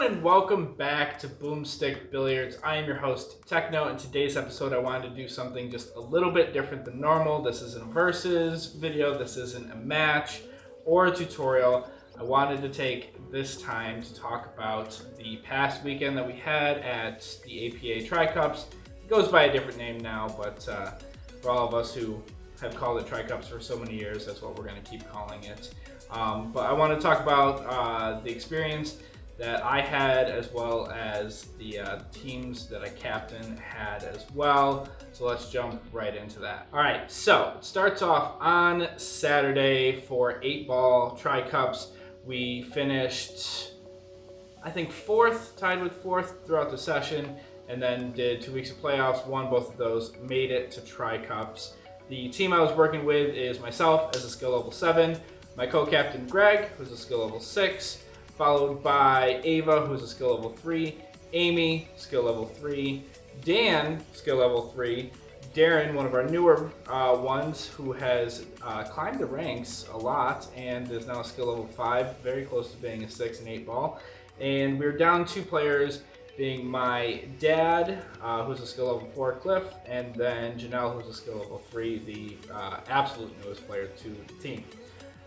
everyone, and welcome back to Boomstick Billiards. I am your host, Techno. In today's episode, I wanted to do something just a little bit different than normal. This isn't a versus video, this isn't a match or a tutorial. I wanted to take this time to talk about the past weekend that we had at the APA Tricups. It goes by a different name now, but for all of us who have called it Tricups for so many years, that's what we're going to keep calling it. But I want to talk about the experience that I had, as well as the teams that I captain had as well. So let's jump right into that. All right, so it starts off on Saturday for 8-ball Tricups. We finished, I think, tied with fourth throughout the session, and then did 2 weeks of playoffs, won both of those, made it to Tricups. The team I was working with is myself as a skill level 7, my co-captain Greg, who's a skill level 6, followed by Ava, who's a skill level 3, Amy, skill level 3, Dan, skill level 3, Darren, one of our newer ones, who has climbed the ranks a lot and is now a skill level 5, very close to being a 6 and 8-ball. And we're down 2 players, being my dad, who's a skill level 4, Cliff, and then Janelle, who's a skill level 3, the absolute newest player to the team.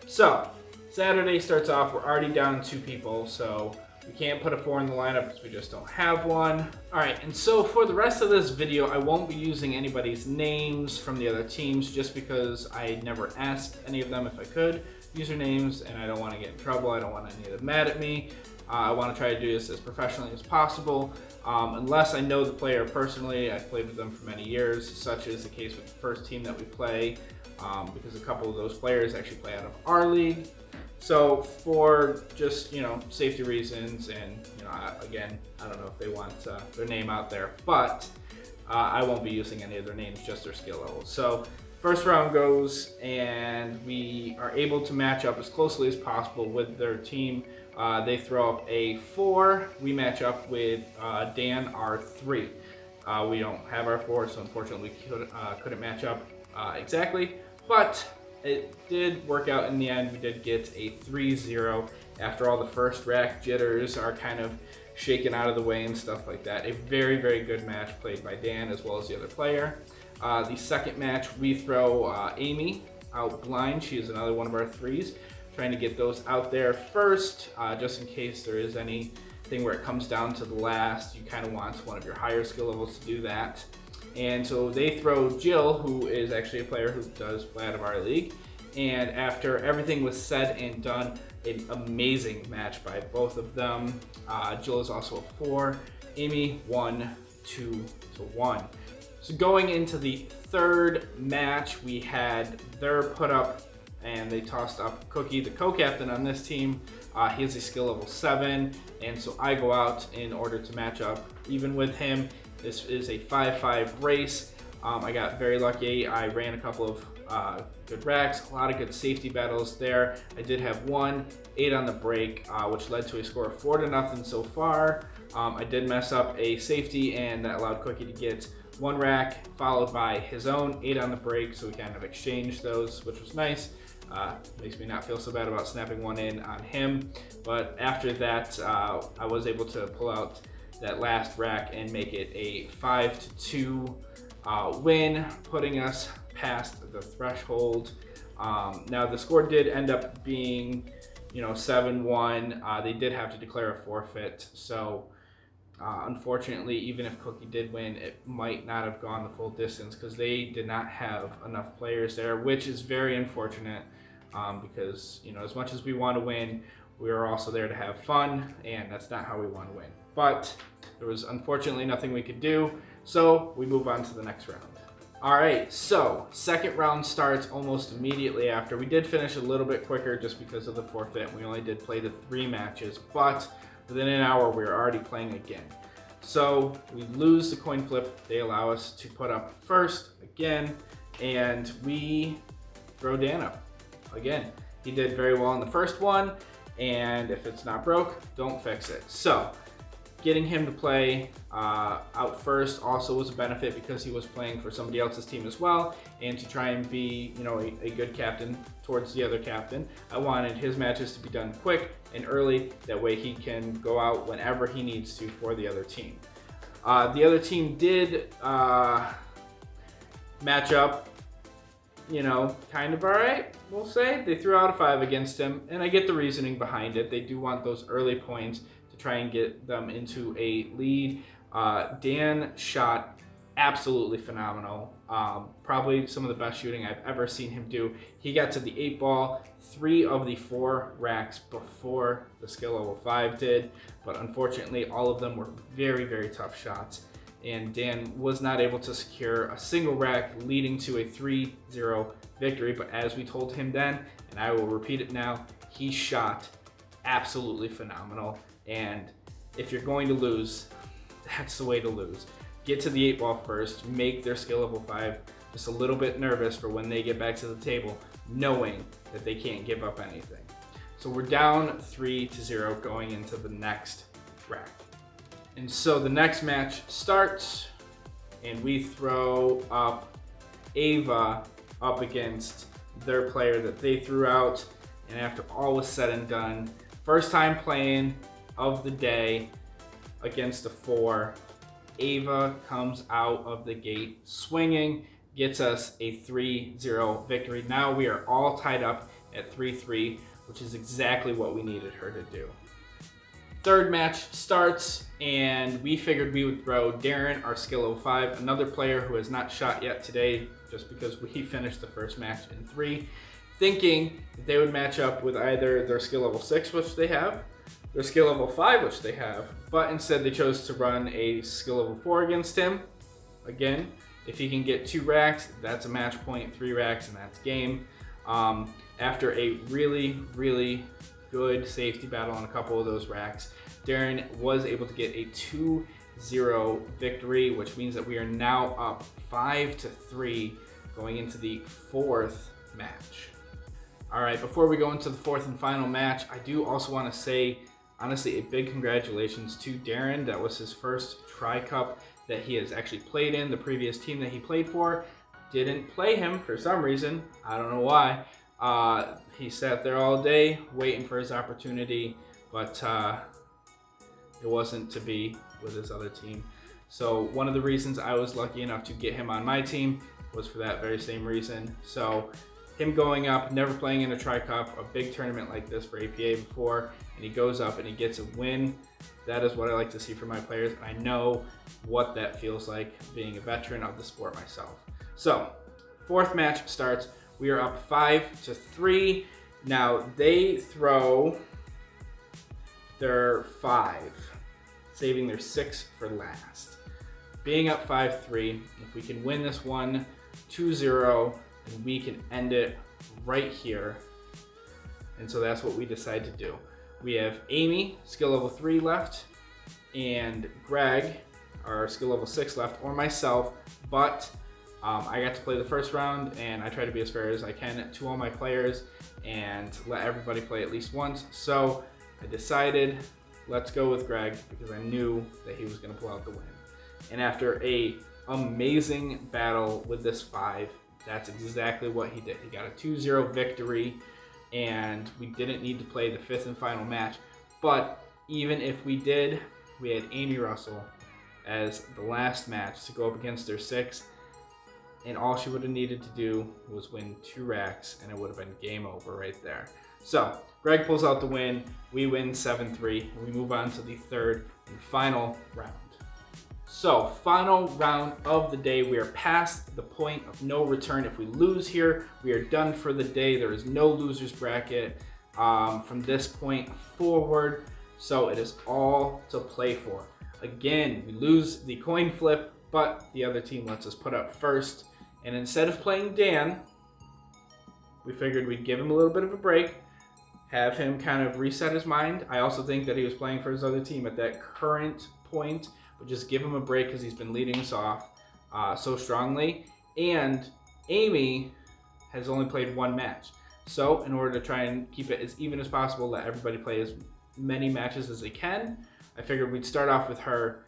So, Saturday starts off, we're already down 2 people, so we can't put a 4 in the lineup because we just don't have one. Alright, and so for the rest of this video, I won't be using anybody's names from the other teams just because I never asked any of them if I could use their names, and I don't want to get in trouble. I don't want any of them mad at me. I want to try to do this as professionally as possible. Unless I know the player personally, I've played with them for many years, such is the case with the first team that we play, because a couple of those players actually play out of our league. So for just, safety reasons and, again, I don't know if they want their name out there, but I won't be using any of their names, just their skill levels. So first round goes, and we are able to match up as closely as possible with their team. They throw up a 4. We match up with Dan, our 3. We don't have our 4, so unfortunately we couldn't match up exactly, but it did work out in the end. We did get a 3-0 after all the first rack jitters are kind of shaken out of the way and stuff like that. A very, very good match played by Dan as well as the other player. The second match, we throw Amy out blind. She is another one of our 3s. Trying to get those out there first, just in case there is anything where it comes down to the last. You kind of want one of your higher skill levels to do that. And so they throw Jill, who is actually a player who does play out of our league. And after everything was said and done, an amazing match by both of them. Jill is also a 4. Amy 1, 2 to 1. So going into the third match, we had their put up, and they tossed up Cookie, the co-captain on this team. He has a skill level 7, and so I go out in order to match up even with him. This is a 5-5 race. I got very lucky. I ran a couple of good racks, a lot of good safety battles there. I did have 1 8 on the break, which led to a score of 4-0 so far. I did mess up a safety, and that allowed Cookie to get 1 rack, followed by his own 8 on the break, so we kind of exchanged those, which was nice. Makes me not feel so bad about snapping 1 in on him. But after that, I was able to pull out that last rack and make it a 5-2 win, putting us past the threshold. Now the score did end up being, 7-1. They did have to declare a forfeit, so unfortunately, even if Cookie did win, it might not have gone the full distance because they did not have enough players there, which is very unfortunate, because as much as we want to win, we are also there to have fun, and that's not how we want to win. But there was unfortunately nothing we could do, so we move on to the next round. All right, so second round starts almost immediately after. We did finish a little bit quicker just because of the forfeit. We only did play the 3 matches, but within an hour we were already playing again. So we lose the coin flip. They allow us to put up first again, and we throw Dan up again. He did very well in the first one, and if it's not broke, don't fix it. So getting him to play out first also was a benefit because he was playing for somebody else's team as well, and to try and be, you know, a good captain towards the other captain. I wanted his matches to be done quick and early. That way he can go out whenever he needs to for the other team. The other team did match up, you know, kind of all right, we'll say. They threw out a 5 against him, and I get the reasoning behind it. They do want those early points to try and get them into a lead. Dan shot absolutely phenomenal. Probably some of the best shooting I've ever seen him do. He got to the 8 ball 3 of the 4 racks before the skill level 5 did, but unfortunately all of them were very, very tough shots, and Dan was not able to secure a single rack, leading to a 3-0 victory. But as we told him then, and I will repeat it now, he shot absolutely phenomenal. And if you're going to lose, that's the way to lose. Get to the 8 ball first, make their skill level 5 just a little bit nervous for when they get back to the table, knowing that they can't give up anything. So we're down 3-0 going into the next rack. And so the next match starts, and we throw up Ava up against their player that they threw out. And after all was said and done, first time playing of the day against a 4, Ava comes out of the gate swinging, gets us a 3-0 victory. Now we are all tied up at 3-3, which is exactly what we needed her to do. Third match starts, and we figured we would throw Darren, our skill level 5, another player who has not shot yet today, just because we finished the first match in 3, thinking that they would match up with either their skill level 6, which they have, their skill level 5, which they have, but instead they chose to run a skill level 4 against him. Again, if he can get 2 racks, that's a match point, 3 racks, and that's game. After a really, really good safety battle on a couple of those racks, Darren was able to get a 2-0 victory, which means that we are now up 5-3 going into the 4th match. All right, before we go into the 4th and final match, I do also want to say, honestly, a big congratulations to Darren. That was his first Tricup that he has actually played in. The previous team that he played for didn't play him for some reason. I don't know why. He sat there all day waiting for his opportunity, but it wasn't to be with his other team. So one of the reasons I was lucky enough to get him on my team was for that very same reason. So him going up, never playing in a Tricup, a big tournament like this for APA before, and he goes up and he gets a win. That is what I like to see from my players. And I know what that feels like, being a veteran of the sport myself. So 4th match starts. We are up 5-3. Now they throw their 5, saving their 6 for last. Being up 5-3, if we can win this one 2-0, then we can end it right here. And so that's what we decide to do. We have Amy, skill level 3 left, and Greg, our skill level 6 left, or myself, but I got to play the first round, and I try to be as fair as I can to all my players and let everybody play at least once. So I decided, let's go with Greg, because I knew that he was going to pull out the win. And after a amazing battle with this 5, that's exactly what he did. He got a 2-0 victory, and we didn't need to play the 5th and final match. But even if we did, we had Amy Russell as the last match to go up against her 6. And all she would have needed to do was win 2 racks, and it would have been game over right there. So Greg pulls out the win. We win 7-3, and we move on to the 3rd and final round. So final round of the day. We are past the point of no return. If we lose here, we are done for the day. There is no loser's bracket from this point forward. So it is all to play for. Again, we lose the coin flip, but the other team lets us put up first. And instead of playing Dan, we figured we'd give him a little bit of a break, have him kind of reset his mind. I also think that he was playing for his other team at that current point, but just give him a break because he's been leading us off so strongly. And Amy has only played 1 match. So in order to try and keep it as even as possible, let everybody play as many matches as they can, I figured we'd start off with her,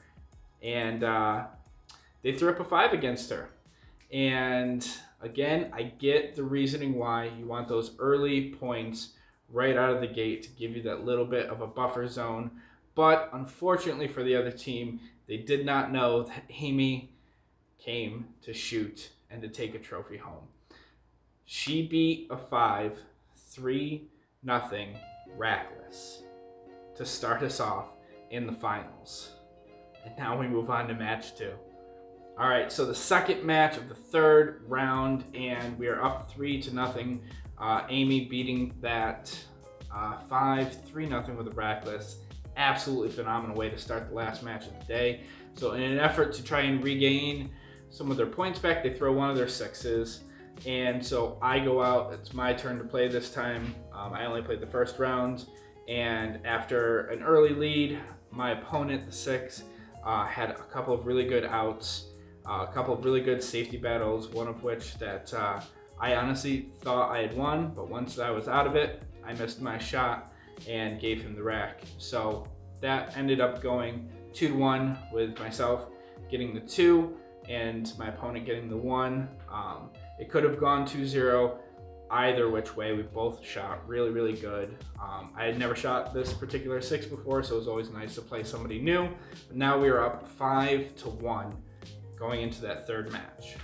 and they threw up a 5 against her. And again, I get the reasoning why you want those early points right out of the gate to give you that little bit of a buffer zone. But unfortunately for the other team, they did not know that Amy came to shoot and to take a trophy home. She beat a 5, 3-0 Rackless to start us off in the finals. And now we move on to match 2. All right, so the second match of the third round, and we are up 3-0. Amy beating that 3-0 with a Rackless. Absolutely phenomenal way to start the last match of the day. So in an effort to try and regain some of their points back, they throw one of their 6s. And so I go out, it's my turn to play this time. I only played the first round, and after an early lead, my opponent, the 6, had a couple of really good outs, a couple of really good safety battles, one of which that I honestly thought I had won, but once I was out of it, I missed my shot and gave him the rack. So that ended up going 2-1 with myself getting the 2 and my opponent getting the 1. It could have gone 2-0 either which way. We both shot really, really good. I had never shot this particular 6 before, so it was always nice to play somebody new. But now we are up 5-1 going into that third match.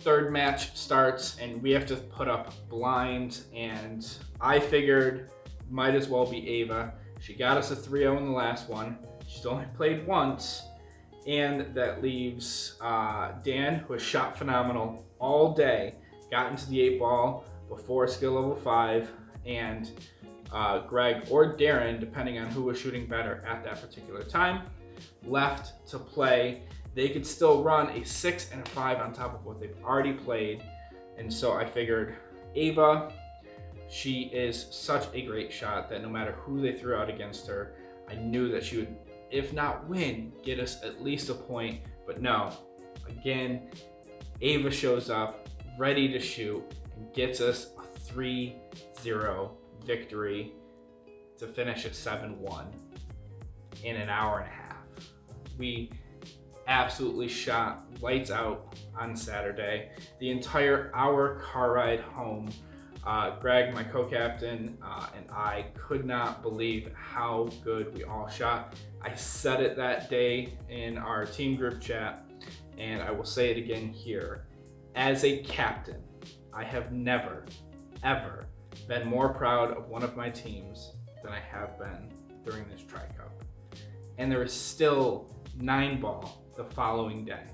Third match starts and we have to put up blinds, and I figured might as well be Ava. She got us a 3-0 in the last one. She's only played once, and that leaves Dan, who has shot phenomenal all day, got into the 8 ball before skill level 5, and Greg or Darren, depending on who was shooting better at that particular time, left to play. They could still run a 6 and a 5 on top of what they've already played. And so I figured Ava, she is such a great shot that no matter who they threw out against her, I knew that she would, if not win, get us at least a point. But no, again, Ava shows up ready to shoot and gets us a 3-0 victory to finish at 7-1 in an hour and a half. We absolutely shot lights out on Saturday. The entire hour car ride home, Greg, my co-captain, and I could not believe how good we all shot. I said it that day in our team group chat, and I will say it again here. As a captain, I have never, ever been more proud of one of my teams than I have been during this Tricup. And there is still 9 ball the following day.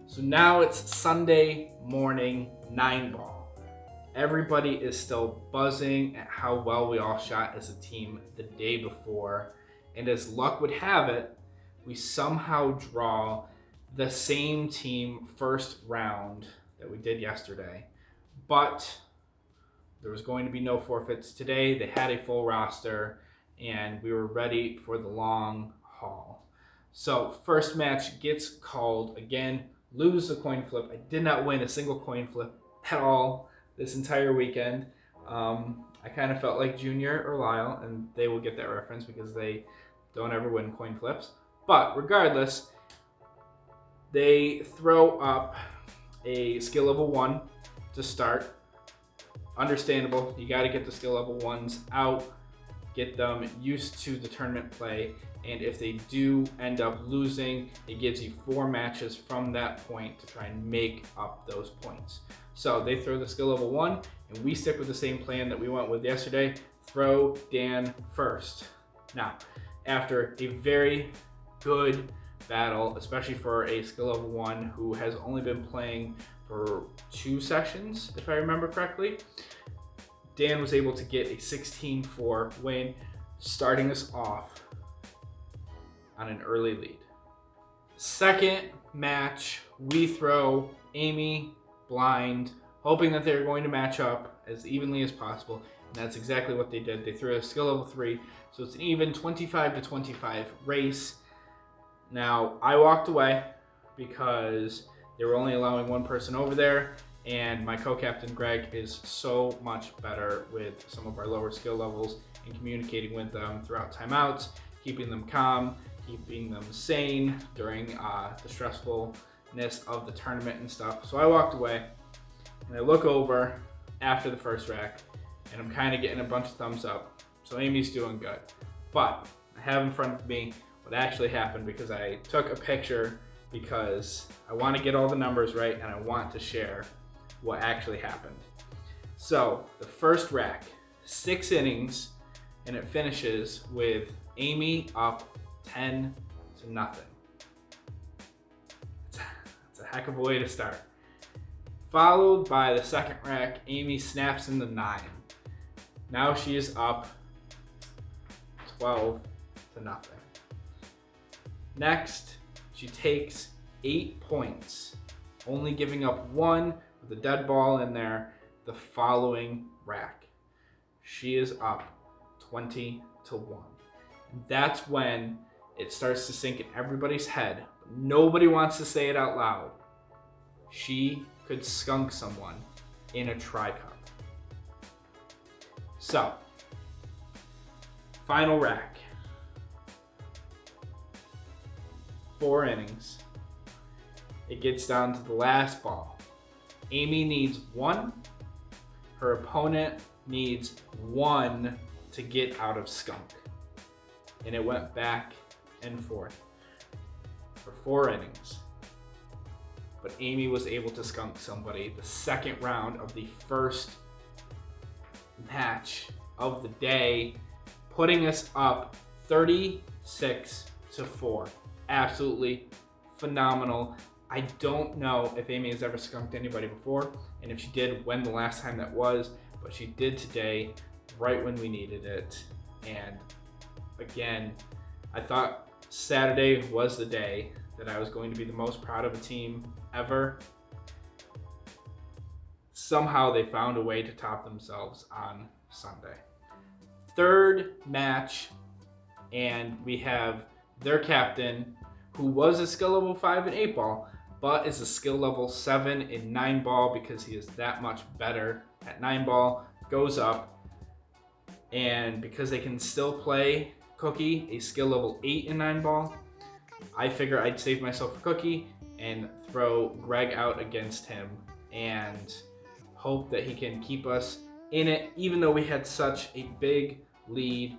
So now it's Sunday morning 9 ball. Everybody is still buzzing at how well we all shot as a team the day before. And as luck would have it, we somehow draw the same team first round that we did yesterday. But there was going to be no forfeits today. They had a full roster, and we were ready for the long haul. So first match gets called again, lose the coin flip. I did not win a single coin flip at all this entire weekend. I kind of felt like Junior or Lyle, and they will get that reference because they don't ever win coin flips. But regardless, they throw up a skill level 1 to start. Understandable, you got to get the skill level 1s out, get them used to the tournament play, and if they do end up losing, it gives you 4 matches from that point to try and make up those points. So they throw the skill level 1, and we stick with the same plan that we went with yesterday, throw Dan first. Now, after a very good battle, especially for a skill level 1 who has only been playing for 2 sessions, if I remember correctly, Dan was able to get a 16-4 win, starting us off on an early lead. Second match, we throw Amy blind, hoping that they're going to match up as evenly as possible, and that's exactly what they did. They threw a skill level 3, so it's an even 25-25 race. Now, I walked away because they were only allowing 1 person over there, and my co-captain Greg is so much better with some of our lower skill levels and communicating with them throughout timeouts, keeping them calm, keeping them sane during the stressfulness of the tournament and stuff. So I walked away and I look over after the first rack and I'm kind of getting a bunch of thumbs up. So Amy's doing good. But I have in front of me what actually happened because I took a picture because I want to get all the numbers right and I want to share what actually happened. So the first rack, 6 innings, and it finishes with Amy up 10-0. It's a heck of a way to start. Followed by the second rack, Amy snaps in the 9. Now she is up 12-0. Next, she takes 8 points, only giving up 1 with a dead ball in there the following rack. She is up 20-1. And that's when it starts to sink in everybody's head. Nobody wants to say it out loud. She could skunk someone in a tricup. So, final rack. 4 innings. It gets down to the last ball. Amy needs 1. Her opponent needs 1 to get out of skunk. And it went back and forth for 4 innings. But Amy was able to skunk somebody the second round of the first match of the day, putting us up 36-4. Absolutely phenomenal. I don't know if Amy has ever skunked anybody before, and if she did, when the last time that was, but she did today, right when we needed it. And again, I thought Saturday was the day that I was going to be the most proud of a team ever. Somehow they found a way to top themselves on Sunday. Third match, and we have their captain, who was a skill level 5 in 8 ball, but is a skill level 7 in 9 ball because he is that much better at 9 ball, goes up, and because they can still play Cookie, a skill level 8 in 9 ball, I figure I'd save myself for Cookie and throw Greg out against him and hope that he can keep us in it, even though we had such a big lead.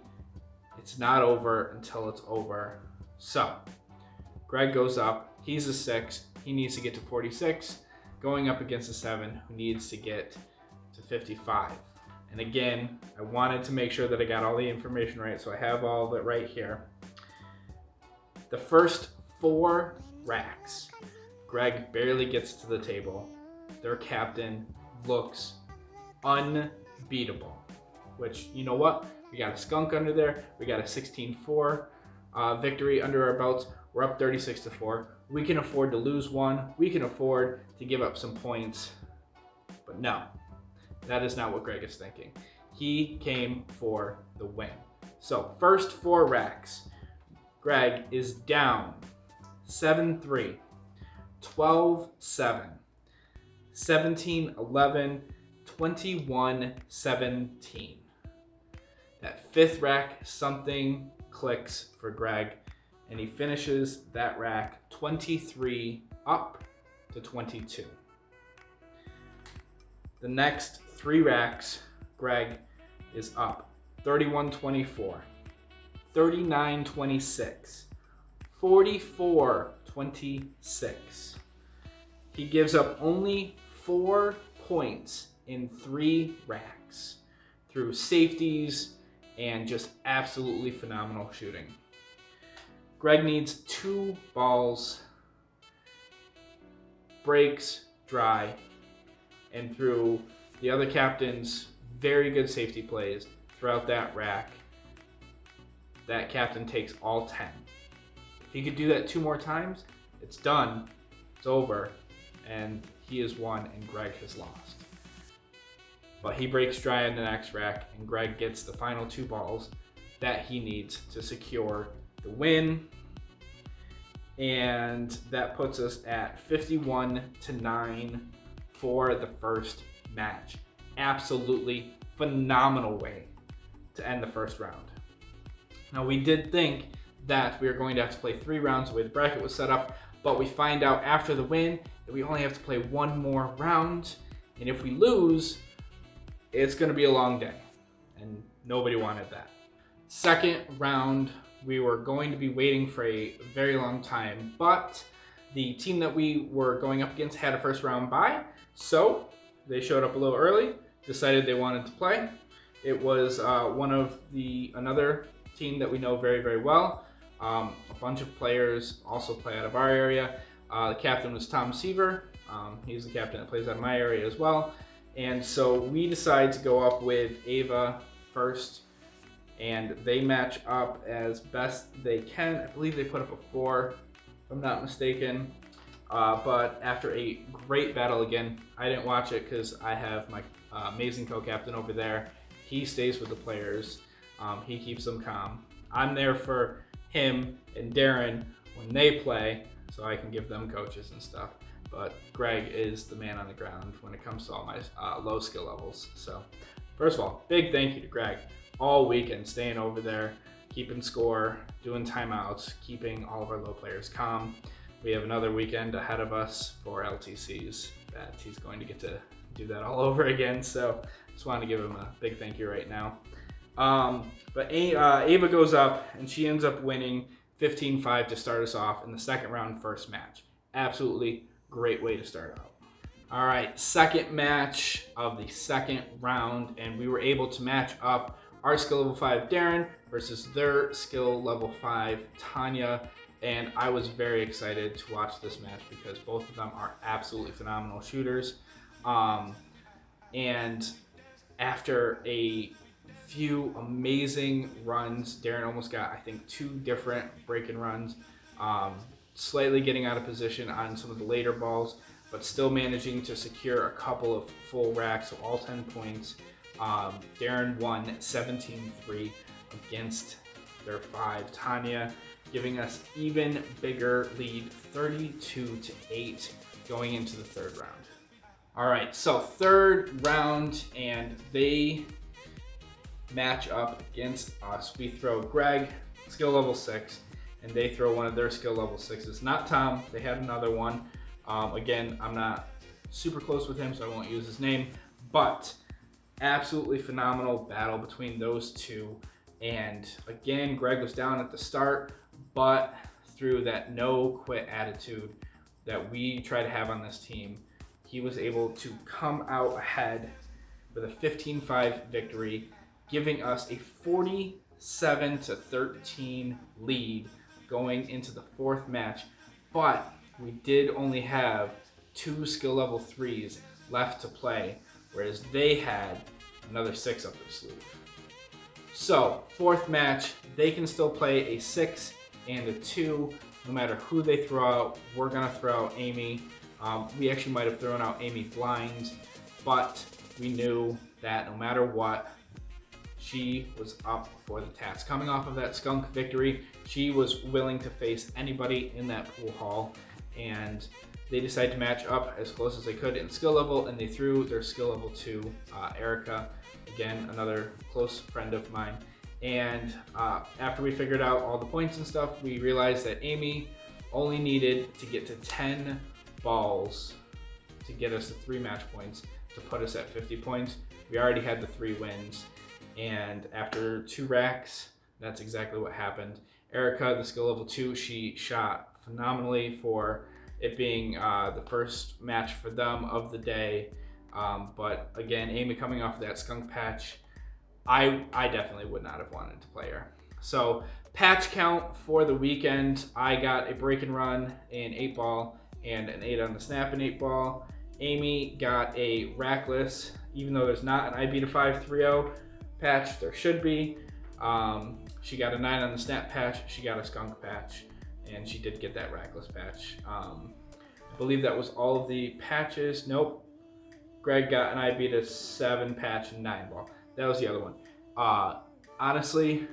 It's not over until it's over. So, Greg goes up, he's a 6, he needs to get to 46, going up against a 7 who needs to get to 55. And again, I wanted to make sure that I got all the information right, so I have all of it right here. The first 4 racks, Greg barely gets to the table. Their captain looks unbeatable, which, you know what? We got a skunk under there. We got a 16-4 victory under our belts. We're up 36-4. We can afford to lose 1. We can afford to give up some points. But no, that is not what Greg is thinking. He came for the win. So first 4 racks, Greg is down 7-3, 12-7, 17-11, 21-17. That 5th rack, something clicks for Greg, and he finishes that rack 23 up to 22. The next 3 racks, Greg is up 31-24, 39-26, 44-26. He gives up only 4 points in 3 racks through safeties and just absolutely phenomenal shooting. Greg needs 2 balls, breaks dry, and through the other captain's very good safety plays throughout that rack, that captain takes all 10. If he could do that 2 more times, it's done, it's over, and he has won and Greg has lost. But he breaks dry in the next rack, and Greg gets the final 2 balls that he needs to secure the win. And that puts us at 51-9 for the first match. Absolutely phenomenal way to end the first round. Now, we did think that we are going to have to play 3 rounds the way the bracket was set up, but we find out after the win that we only have to play 1 more round, and if we lose, it's going to be a long day, and nobody wanted that. Second round, we were going to be waiting for a very long time, but the team that we were going up against had a first round bye, so they showed up a little early, decided they wanted to play. It was another team that we know very, very well. A bunch of players also play out of our area. The captain was Tom Seaver. He's the captain that plays out of my area as well. And so we decided to go up with Ava first, and they match up as best they can. I believe they put up a 4, if I'm not mistaken. But after a great battle again, I didn't watch it because I have my amazing co-captain over there. He stays with the players. He keeps them calm. I'm there for him and Darren when they play, so I can give them coaches and stuff. But Greg is the man on the ground when it comes to all my low skill levels. So first of all, big thank you to Greg. All weekend staying over there, keeping score, doing timeouts, keeping all of our low players calm. We have another weekend ahead of us for LTCs that he's going to get to do that all over again. So just wanted to give him a big thank you right now. But Ava goes up and she ends up winning 15-5 to start us off in the second round first match. Absolutely great way to start out. All right, second match of the second round, and we were able to match up our skill level 5 Darren versus their skill level 5 Tanya. And I was very excited to watch this match because both of them are absolutely phenomenal shooters. And after a few amazing runs, Darren almost got, I think, 2 different break-in runs, slightly getting out of position on some of the later balls, but still managing to secure a couple of full racks, so all 10 points. Darren won 17-3 against their 5 Tanya, giving us even bigger lead, 32-8 going into the third round. All right, so third round, and they match up against us. We throw Greg, skill level 6, and they throw one of their skill level 6s. Not Tom, they had another one. Again, I'm not super close with him, so I won't use his name, but absolutely phenomenal battle between those two. And again, Greg was down at the start, but through that no quit attitude that we try to have on this team, he was able to come out ahead with a 15-5 victory, giving us a 47-13 lead going into the fourth match. But we did only have 2 skill level 3s left to play, whereas they had another 6 up their sleeve. So fourth match, they can still play a 6 and a 2 no matter who they throw out. We're gonna throw out Amy. We actually might have thrown out Amy blind, but we knew that no matter what, she was up for the task. Coming off of that skunk victory, she was willing to face anybody in that pool hall, and they decided to match up as close as they could in skill level, and they threw their skill level 2, Erica, again, another close friend of mine. And after we figured out all the points and stuff, we realized that Amy only needed to get to 10 balls to get us to 3 match points to put us at 50 points. We already had the 3 wins, and after 2 racks, that's exactly what happened. Erica, the skill level 2, she shot phenomenally for it being the first match for them of the day. But again, Amy coming off of that skunk patch, I definitely would not have wanted to play her. So patch count for the weekend, I got a break and run in 8 ball and an 8 on the snap in 8 ball. Amy got a rackless, even though there's not an IB to 5-3-0 patch, there should be. She got a 9 on the snap patch, she got a skunk patch, and she did get that rackless patch. I believe that was all of the patches. Nope. Greg got an IB to 7 patch and 9 ball. That was the other one. Honestly,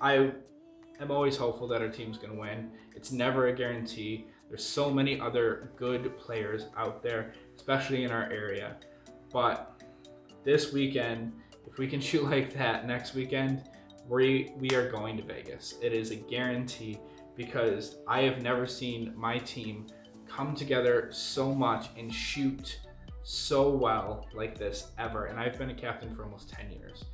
I am always hopeful that our team's gonna win. It's never a guarantee. There's so many other good players out there, especially in our area. But this weekend, if we can shoot like that next weekend, we are going to Vegas. It is a guarantee because I have never seen my team come together so much and shoot so well like this ever. And I've been a captain for almost 10 years.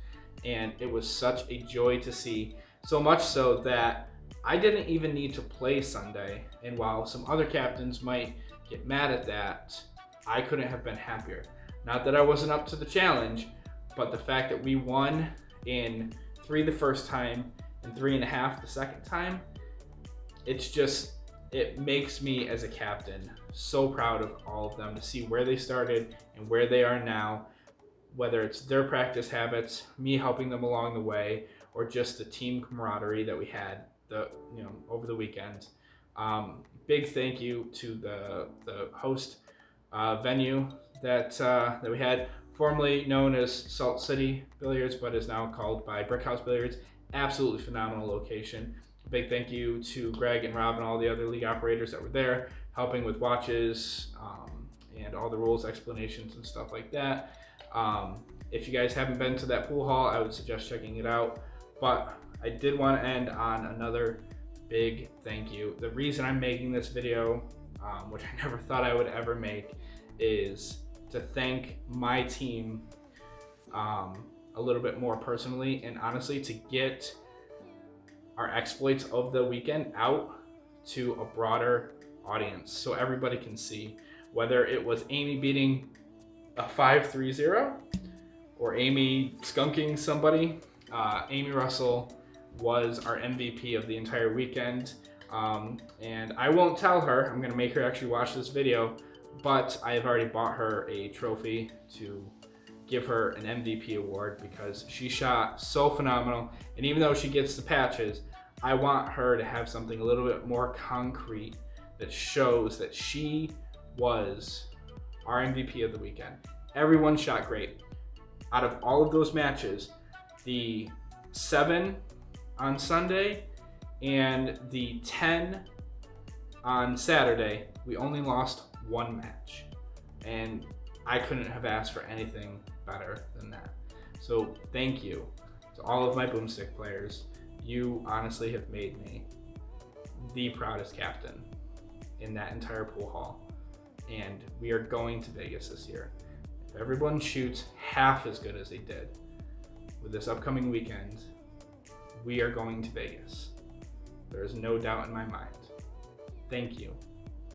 And it was such a joy to see, so much so that I didn't even need to play Sunday. And while some other captains might get mad at that, I couldn't have been happier. Not that I wasn't up to the challenge, but the fact that we won in 3 the first time and 3.5 the second time, it makes me as a captain so proud of all of them to see where they started and where they are now, whether it's their practice habits, me helping them along the way, or just the team camaraderie that we had over the weekend. Big thank you to the host venue that we had, formerly known as Salt City Billiards, but is now called by Brickhouse Billiards. Absolutely phenomenal location. Big thank you to Greg and Rob and all the other league operators that were there, helping with watches and all the rules explanations and stuff like that. If you guys haven't been to that pool hall, I would suggest checking it out. But I did want to end on another big thank you. The reason I'm making this video, which I never thought I would ever make, is to thank my team a little bit more personally, and honestly to get our exploits of the weekend out to a broader audience so everybody can see, whether it was Amy beating a 5-3-0 or Amy skunking somebody. Amy Russell was our MVP of the entire weekend, and I won't tell her. I'm gonna make her actually watch this video, but I have already bought her a trophy to give her an MVP award because she shot so phenomenal. And even though she gets the patches, I want her to have something a little bit more concrete that shows that she was our MVP of the weekend. Everyone shot great. Out of all of those matches, the 7 on Sunday and the 10 on Saturday, we only lost 1 match. And I couldn't have asked for anything better than that. So thank you to all of my Boomstick players. You honestly have made me the proudest captain in that entire pool hall. And we are going to Vegas this year. If everyone shoots half as good as they did with this upcoming weekend, we are going to Vegas. There is no doubt in my mind. Thank you.